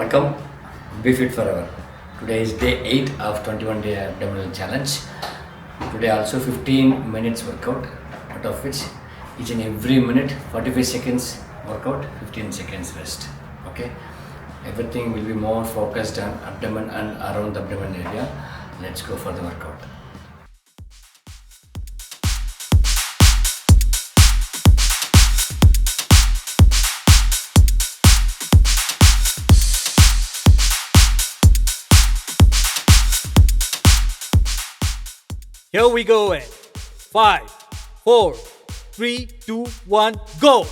Welcome, Be Fit Forever. Today is day 8 of 21-day abdominal challenge. Today also 15 minutes workout, out of which each and every minute 45 seconds workout, 15 seconds rest. Okay, everything will be more focused on abdomen and around the abdomen area. Let's go for the workout. Here we go in 5, 4, 3, 2, 1, go!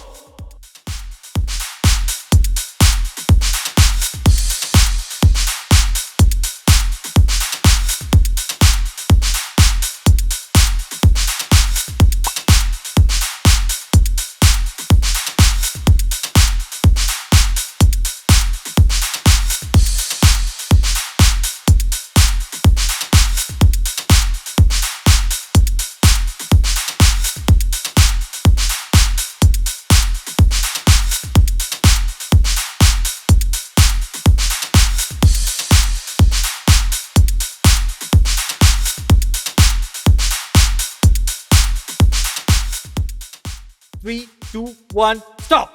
3, 2, 1, stop!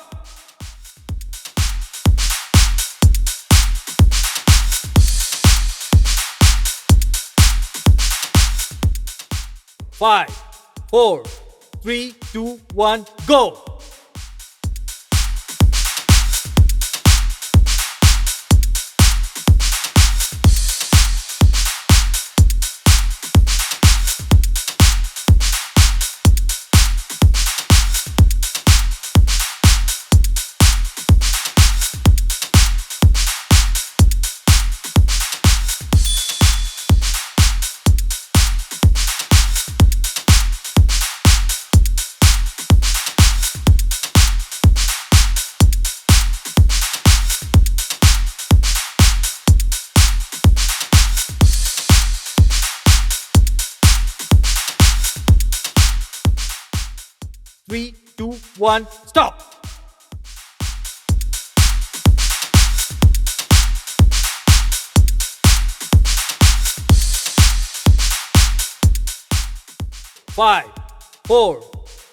5, 4, 3, 2, 1, go! 3, 2, 1, stop! 5, 4,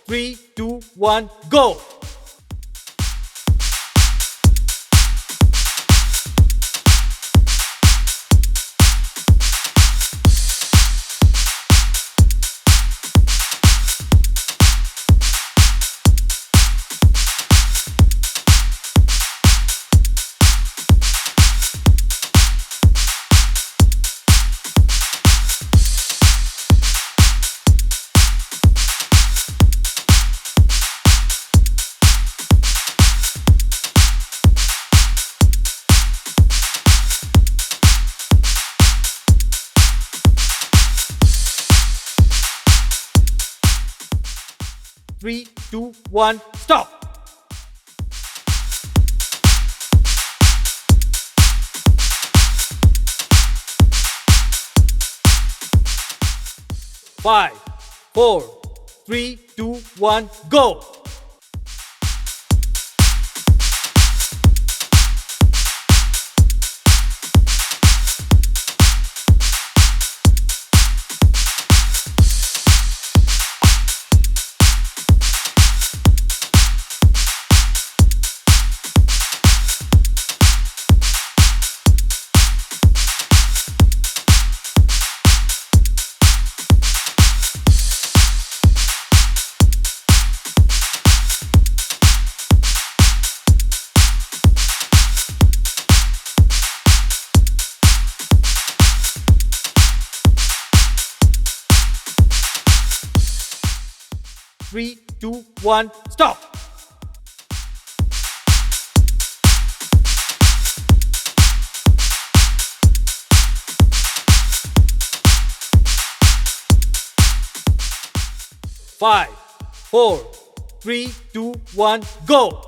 3, 2, 1, go! 3, 2, 1, stop! 5, 4, 3, 2, 1, go! 3, 2, 1, stop! 5, 4, 3, 2, 1, go! 5,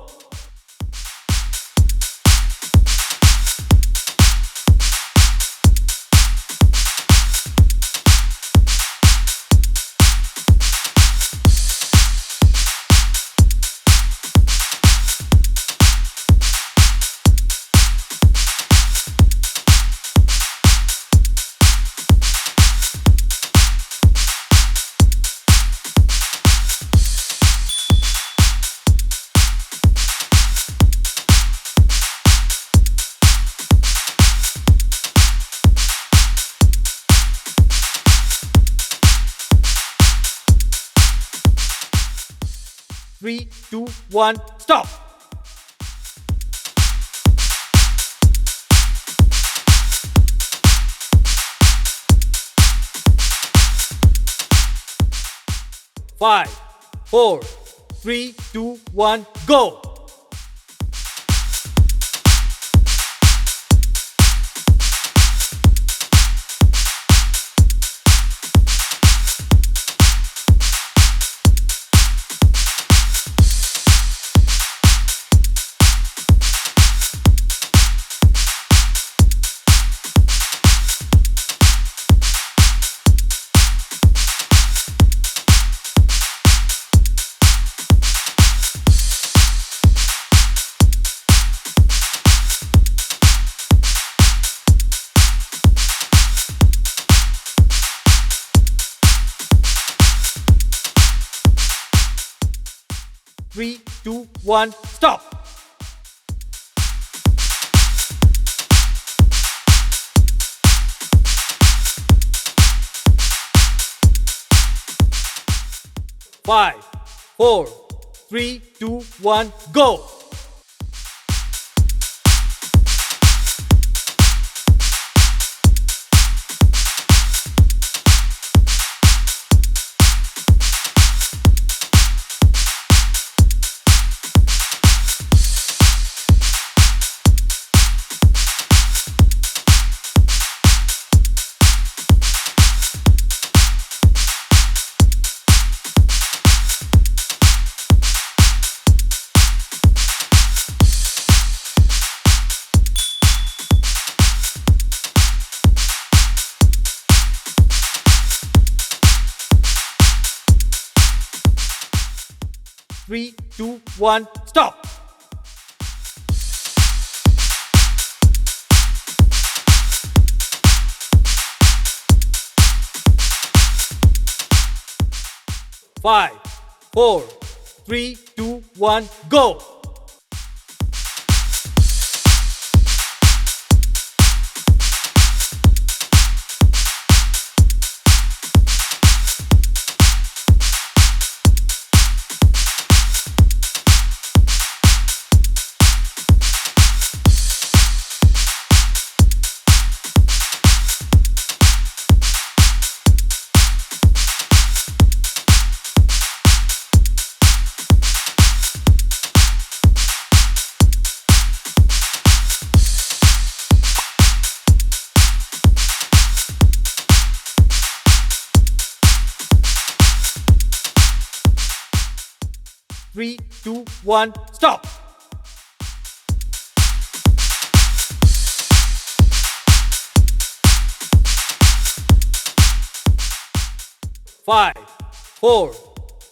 3, 2, 1, stop! Five, 4, 3, 2, 1, go! 3, 2, 1, stop! Five, 4, 3, 2, 1, go! 3, 2, 1, stop! Five, 4, 3, 2, 1, go! 3, 2, 1, stop! Five, 4,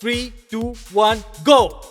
3, 2, 1, go!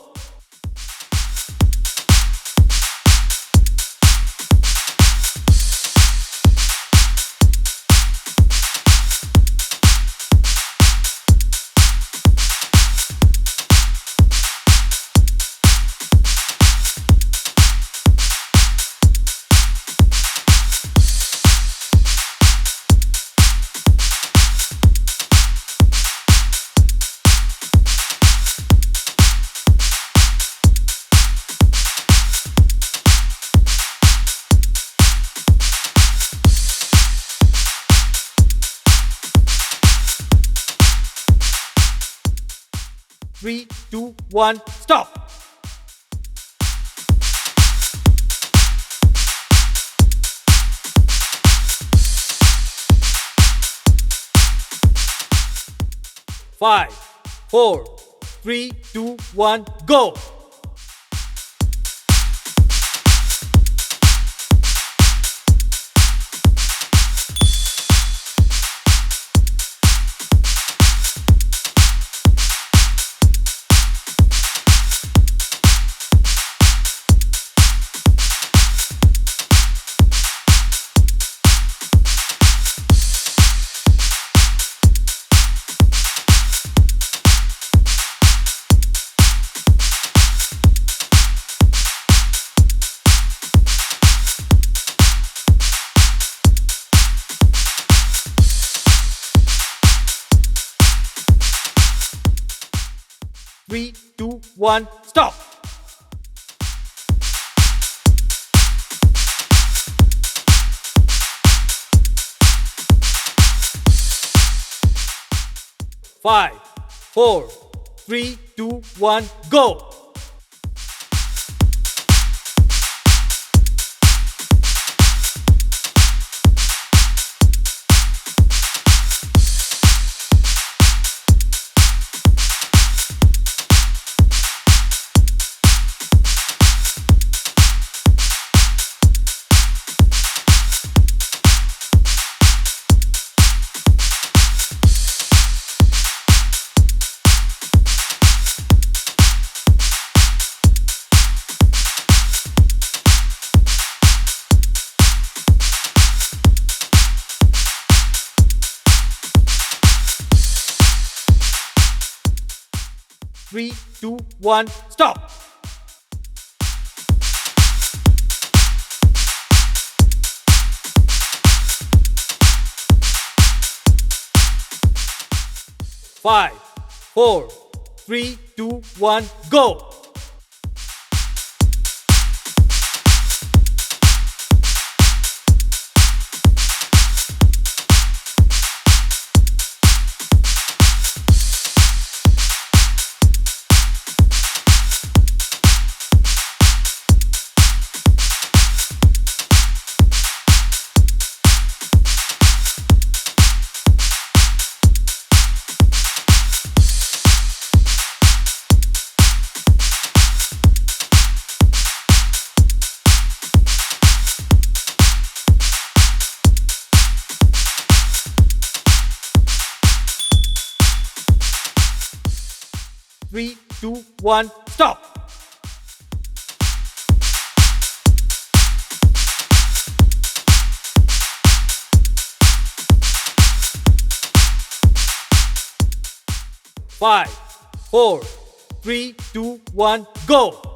3, 2, 1, stop! Five, 4, 3, 2, 1, go! 3, 2, 1, stop. Five, 4, 3, 2, 1, go. 3, 2, 1, stop. Five, 4, 3, 2, 1, go. 3, 2, 1, stop. Five, 4, 3, 2, 1, go.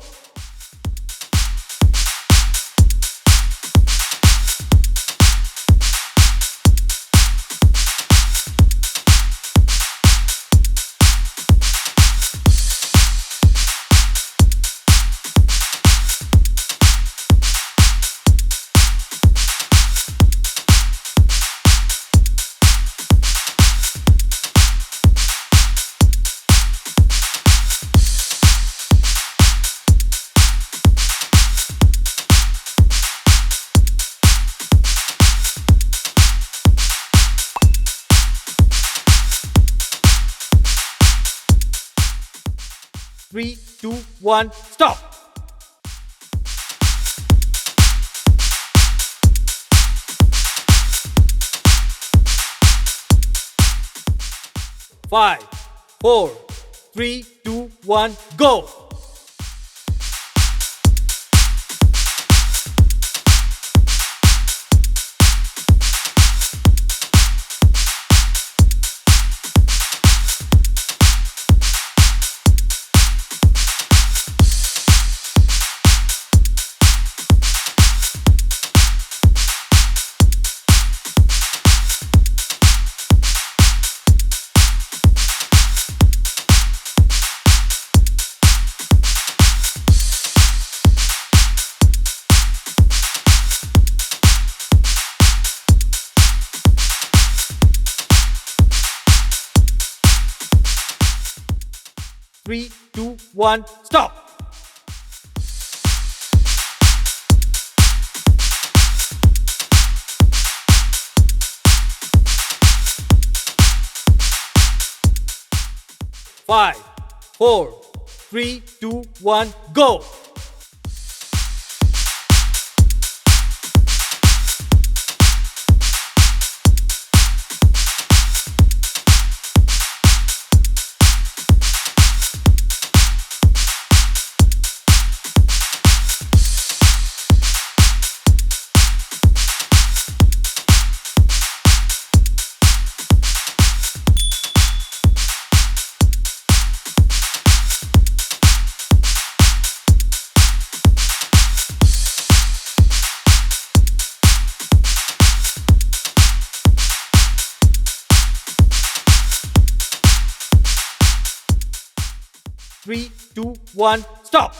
3, 2, 1, stop. Five, 4, 3, 2, 1, go. 3, 2, 1, stop. Five, 4, 3, 2, 1, go. 3, 3, 2, 1, stop.